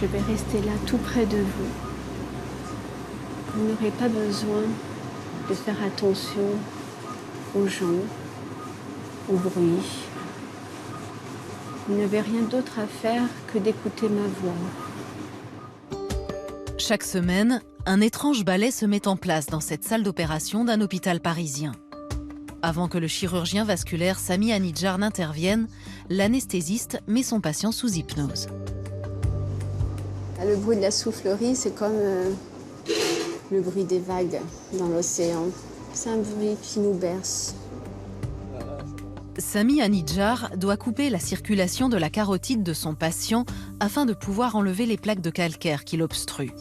Je vais rester là tout près de vous. Vous n'aurez pas besoin de faire attention aux gens, au bruit. Vous n'avez rien d'autre à faire que d'écouter ma voix. Chaque semaine, un étrange ballet se met en place dans cette salle d'opération d'un hôpital parisien. Avant que le chirurgien vasculaire Sami Hanidjar n'intervienne, l'anesthésiste met son patient sous hypnose. Le bruit de la soufflerie, c'est comme le bruit des vagues dans l'océan. C'est un bruit qui nous berce. Sami Hanidjar doit couper la circulation de la carotide de son patient afin de pouvoir enlever les plaques de calcaire qui l'obstruent.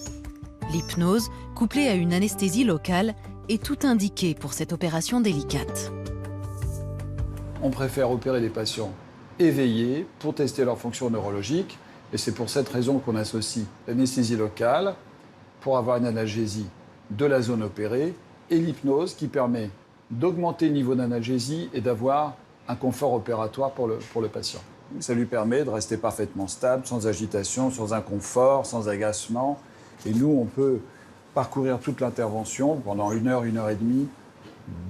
L'hypnose, couplée à une anesthésie locale, est tout indiquée pour cette opération délicate. On préfère opérer des patients éveillés pour tester leur fonction neurologique. Et c'est pour cette raison qu'on associe l'anesthésie locale pour avoir une analgésie de la zone opérée et l'hypnose qui permet d'augmenter le niveau d'analgésie et d'avoir un confort opératoire pour le patient. Ça lui permet de rester parfaitement stable, sans agitation, sans inconfort, sans agacement. Et nous, on peut parcourir toute l'intervention pendant 1 heure, 1 heure et demie,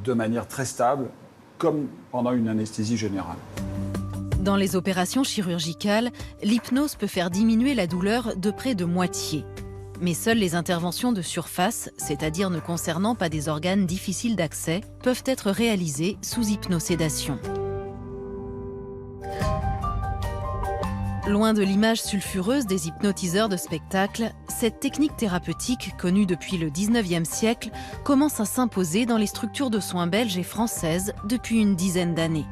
de manière très stable, comme pendant une anesthésie générale. Dans les opérations chirurgicales, l'hypnose peut faire diminuer la douleur de près de moitié. Mais seules les interventions de surface, c'est-à-dire ne concernant pas des organes difficiles d'accès, peuvent être réalisées sous hypnosédation. Loin de l'image sulfureuse des hypnotiseurs de spectacle, cette technique thérapeutique, connue depuis le 19e siècle, commence à s'imposer dans les structures de soins belges et françaises depuis une dizaine d'années.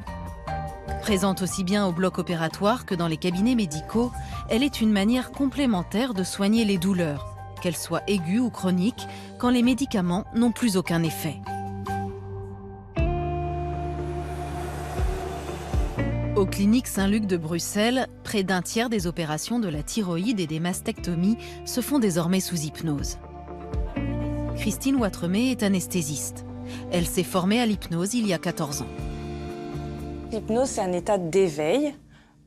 Présente aussi bien au bloc opératoire que dans les cabinets médicaux, elle est une manière complémentaire de soigner les douleurs, qu'elles soient aiguës ou chroniques, quand les médicaments n'ont plus aucun effet. Aux cliniques Saint-Luc de Bruxelles, près d'un tiers des opérations de la thyroïde et des mastectomies se font désormais sous hypnose. Christine Ouatremet est anesthésiste. Elle s'est formée à l'hypnose il y a 14 ans. L'hypnose, c'est un état d'éveil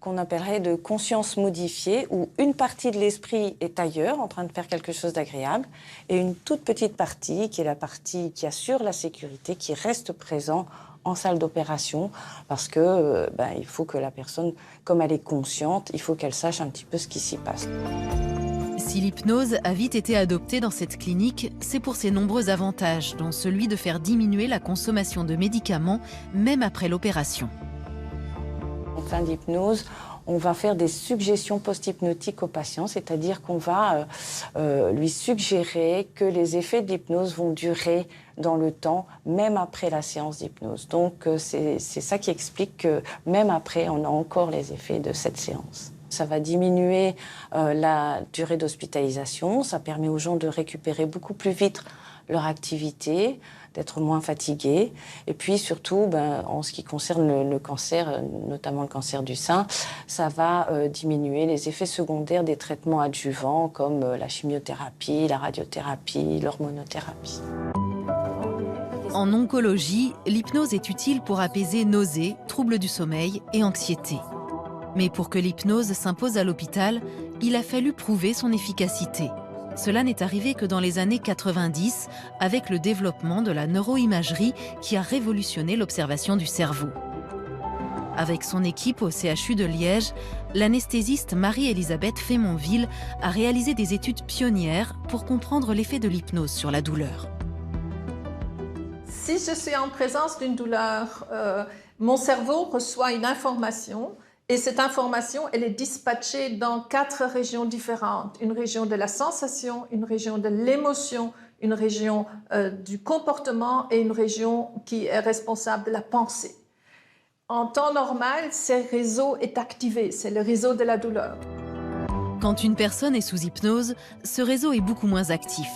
qu'on appellerait de conscience modifiée, où une partie de l'esprit est ailleurs, en train de faire quelque chose d'agréable, et une toute petite partie, qui est la partie qui assure la sécurité, qui reste présent en salle d'opération, parce que il faut que la personne, comme elle est consciente, il faut qu'elle sache un petit peu ce qui s'y passe. Si l'hypnose a vite été adoptée dans cette clinique, c'est pour ses nombreux avantages, dont celui de faire diminuer la consommation de médicaments, même après l'opération. En fin d'hypnose, on va faire des suggestions post-hypnotiques au patient, c'est-à-dire qu'on va lui suggérer que les effets de l'hypnose vont durer dans le temps, même après la séance d'hypnose. Donc c'est ça qui explique que même après, on a encore les effets de cette séance. Ça va diminuer la durée d'hospitalisation, ça permet aux gens de récupérer beaucoup plus vite leur activité, d'être moins fatigués. Et puis surtout, en ce qui concerne le cancer, notamment le cancer du sein, ça va diminuer les effets secondaires des traitements adjuvants comme la chimiothérapie, la radiothérapie, l'hormonothérapie. En oncologie, l'hypnose est utile pour apaiser nausées, troubles du sommeil et anxiété. Mais pour que l'hypnose s'impose à l'hôpital, il a fallu prouver son efficacité. Cela n'est arrivé que dans les années 90, avec le développement de la neuroimagerie qui a révolutionné l'observation du cerveau. Avec son équipe au CHU de Liège, l'anesthésiste Marie-Elisabeth Fémonville a réalisé des études pionnières pour comprendre l'effet de l'hypnose sur la douleur. Si je suis en présence d'une douleur, mon cerveau reçoit une information. Et cette information, elle est dispatchée dans 4 régions différentes. Une région de la sensation, une région de l'émotion, une région du comportement et une région qui est responsable de la pensée. En temps normal, ce réseau est activé, c'est le réseau de la douleur. Quand une personne est sous hypnose, ce réseau est beaucoup moins actif.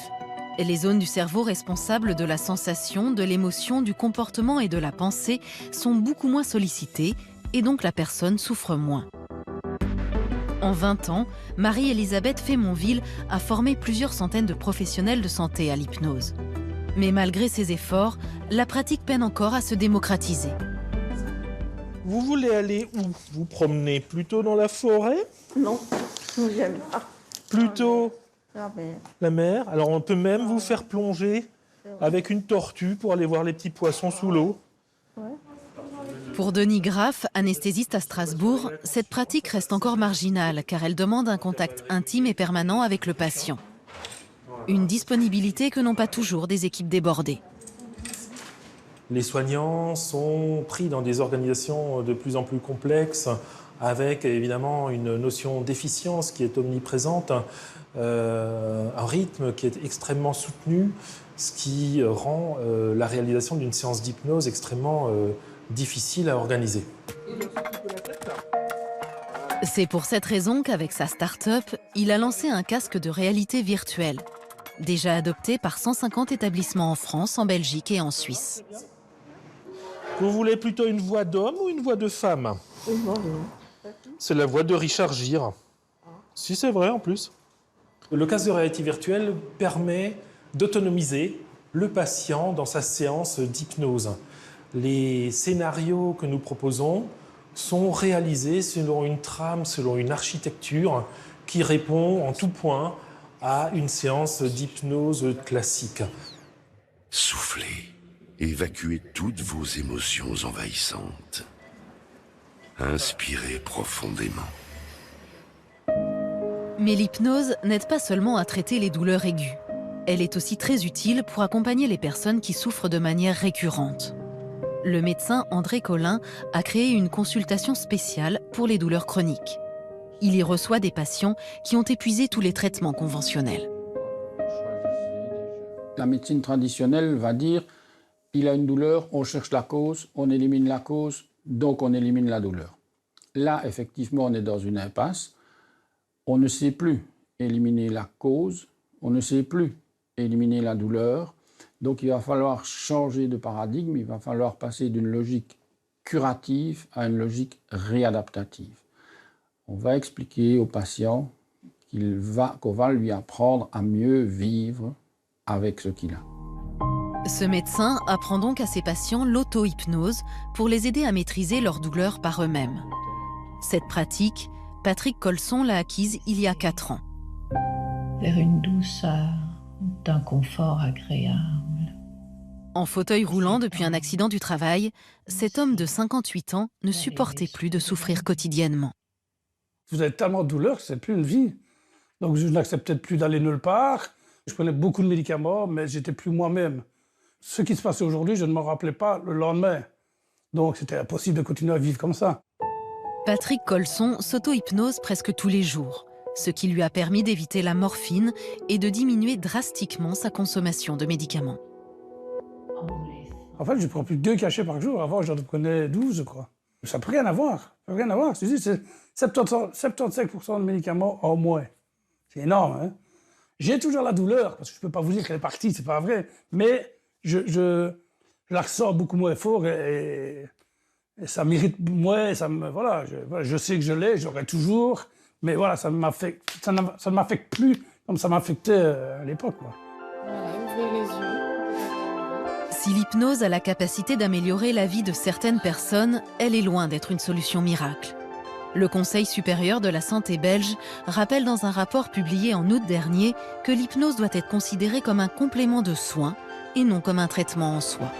Les zones du cerveau responsables de la sensation, de l'émotion, du comportement et de la pensée sont beaucoup moins sollicitées, et donc la personne souffre moins. En 20 ans, Marie-Elisabeth Fémonville a formé plusieurs centaines de professionnels de santé à l'hypnose. Mais malgré ses efforts, la pratique peine encore à se démocratiser. Vous voulez aller où? Vous promenez plutôt dans la forêt? Non, j'aime pas. Plutôt la mer. Alors on peut même vous faire plonger avec une tortue pour aller voir les petits poissons sous l'eau. Pour Denis Graff, anesthésiste à Strasbourg, cette pratique reste encore marginale car elle demande un contact intime et permanent avec le patient. Une disponibilité que n'ont pas toujours des équipes débordées. Les soignants sont pris dans des organisations de plus en plus complexes, avec évidemment une notion d'efficience qui est omniprésente, un rythme qui est extrêmement soutenu, ce qui rend la réalisation d'une séance d'hypnose extrêmement difficile à organiser. C'est pour cette raison qu'avec sa start-up, il a lancé un casque de réalité virtuelle, déjà adopté par 150 établissements en France, en Belgique et en Suisse. Vous voulez plutôt une voix d'homme ou une voix de femme? C'est la voix de Richard Gere. Si, c'est vrai en plus. Le casque de réalité virtuelle permet d'autonomiser le patient dans sa séance d'hypnose. Les scénarios que nous proposons sont réalisés selon une trame, selon une architecture qui répond en tout point à une séance d'hypnose classique. Soufflez, évacuez toutes vos émotions envahissantes. Inspirez profondément. Mais l'hypnose n'aide pas seulement à traiter les douleurs aiguës. Elle est aussi très utile pour accompagner les personnes qui souffrent de manière récurrente. Le médecin André Collin a créé une consultation spéciale pour les douleurs chroniques. Il y reçoit des patients qui ont épuisé tous les traitements conventionnels. La médecine traditionnelle va dire il a une douleur, on cherche la cause, on élimine la cause, donc on élimine la douleur. Là, effectivement, on est dans une impasse. On ne sait plus éliminer la cause, on ne sait plus éliminer la douleur. Donc il va falloir changer de paradigme, il va falloir passer d'une logique curative à une logique réadaptative. On va expliquer au patient qu'on va lui apprendre à mieux vivre avec ce qu'il a. Ce médecin apprend donc à ses patients l'auto-hypnose pour les aider à maîtriser leur douleur par eux-mêmes. Cette pratique, Patrick Colson l'a acquise il y a 4 ans. Vers une douceur, d'un confort agréable. En fauteuil roulant depuis un accident du travail, cet homme de 58 ans ne supportait plus de souffrir quotidiennement. Vous avez tellement de douleur que c'est plus une vie. Donc je n'acceptais plus d'aller nulle part. Je prenais beaucoup de médicaments, mais j'étais plus moi-même. Ce qui se passait aujourd'hui, je ne m'en rappelais pas le lendemain. Donc c'était impossible de continuer à vivre comme ça. Patrick Colson s'auto-hypnose presque tous les jours, ce qui lui a permis d'éviter la morphine et de diminuer drastiquement sa consommation de médicaments. En fait, je prends plus de 2 cachets par jour. Avant, j'en prenais 12, je crois. Ça n'a plus rien à voir. Ça n'a rien à voir. C'est 75% de médicaments en moins. C'est énorme, hein? J'ai toujours la douleur, parce que je ne peux pas vous dire qu'elle est partie, c'est pas vrai. Mais je la ressens beaucoup moins fort et ça m'irrite moins. Voilà, je sais que je l'ai, j'aurai toujours. Mais voilà, ça ne m'affecte plus comme ça m'affectait à l'époque. Voilà, ouvrez les yeux. Si l'hypnose a la capacité d'améliorer la vie de certaines personnes, elle est loin d'être une solution miracle. Le Conseil supérieur de la santé belge rappelle dans un rapport publié en août dernier que l'hypnose doit être considérée comme un complément de soins et non comme un traitement en soi.